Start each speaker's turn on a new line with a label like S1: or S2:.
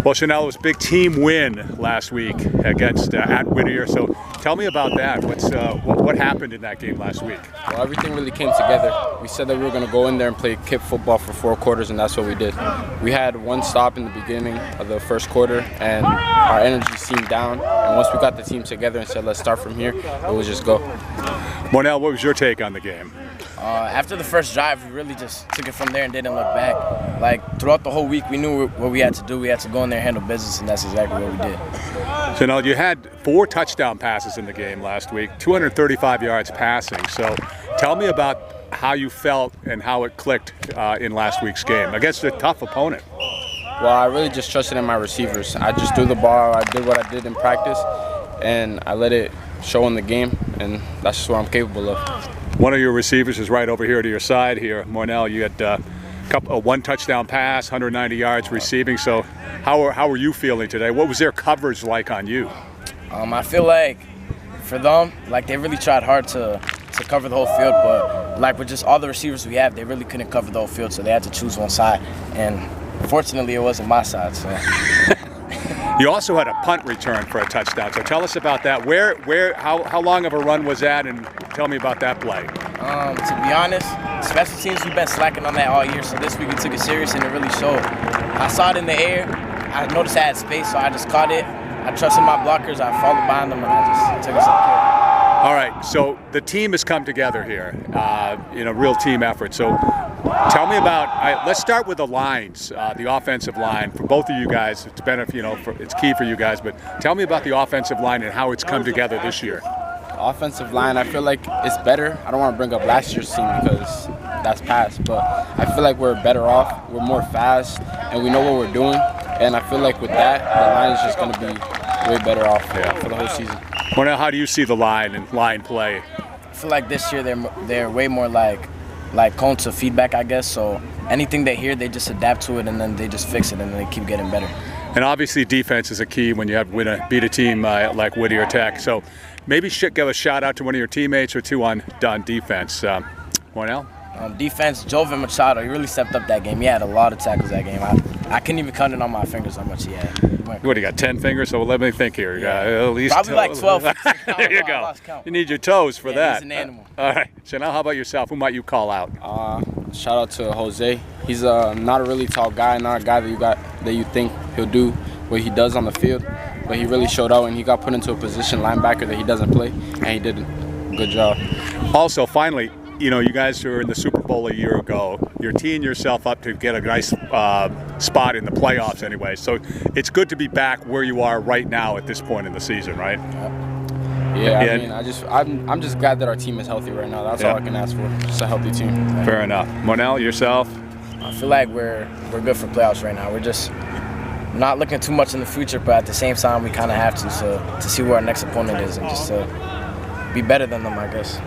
S1: Well, Chanel, it was a big team win last week against at Whittier. So tell me about that. What happened in that game last week?
S2: Well, everything really came together. We said that we were going to go in there and play KIPP football for 4 quarters, and that's what we did. We had one stop in the beginning of the first quarter, and our energy seemed down. And once we got the team together and said, let's start from here, it was just go.
S1: Morenel, what was your take on the game?
S3: After the first drive, we really just took it from there and didn't look back. Like, throughout the whole week, we knew what we had to do. We had to go in there and handle business, and that's exactly what we did.
S1: So now you had 4 touchdown passes in the game last week, 235 yards passing. So tell me about how you felt and how it clicked in last week's game against a tough opponent.
S2: Well, I really just trusted in my receivers. I just threw the ball. I did what I did in practice, and I let it show in the game, and that's just what I'm capable of.
S1: One of your receivers is right over here to your side here. Morenel, you had a 1 touchdown pass, 190 yards receiving. So how are you feeling today? What was their coverage like on you?
S3: I feel like for them, like they really tried hard to cover the whole field, but like with just all the receivers we have, they really couldn't cover the whole field, so they had to choose one side. And fortunately, it wasn't my side. So.
S1: You also had a punt return for a touchdown, so tell us about that. How long of a run was that, and tell me about that play.
S3: To be honest, special teams, we've been slacking on that all year, so this week we took it serious and it really showed. I saw it in the air, I noticed I had space, so I just caught it. I trusted my blockers, I followed behind them, and I just took it up here.
S1: All right, so the team has come together here, real team effort. So tell me about, let's start with the lines, the offensive line. For both of you guys, it's been, it's key for you guys, but tell me about the offensive line and how it's come together this year.
S2: Offensive line, I feel like it's better. I don't want to bring up last year's team because that's past, but I feel like we're better off. We're more fast, and we know what we're doing. And I feel like with that, the line is just going to be way better off for the whole season.
S1: Morenel, how do you see the line and line play?
S3: I feel like this year they're way more like prone to feedback, I guess. So anything they hear, they just adapt to it, and then they just fix it, and then they keep getting better.
S1: And obviously defense is a key when you have beat a team like Whittier Tech. So maybe give a shout out to one of your teammates or two on defense. Morenel?
S3: Defense, Joven Machado, he really stepped up that game. He had a lot of tackles that game. I couldn't even count it on my fingers how much he had.
S1: What, you got 10 fingers? So let me think here.
S3: Yeah.
S1: At least
S3: probably like 12.
S1: There you go. You need your toes for that.
S3: He's an animal.
S1: All right. So now how about yourself? Who might you call out?
S2: Shout out to Jose. He's not a really tall guy, not a guy that you think he'll do what he does on the field. But he really showed out, and he got put into a position linebacker that he doesn't play, and he did a good job.
S1: Also, finally, you guys were in the Super Bowl a year ago. You're teeing yourself up to get a nice spot in the playoffs anyway. So it's good to be back where you are right now at this point in the season, right?
S2: Yeah, I mean, I'm just glad that our team is healthy right now. That's all I can ask for, just a healthy team.
S1: Fair enough. Morenel, yourself?
S3: I feel like we're good for playoffs right now. We're just not looking too much in the future, but at the same time, we kind of have to see where our next opponent is and just to be better than them, I guess.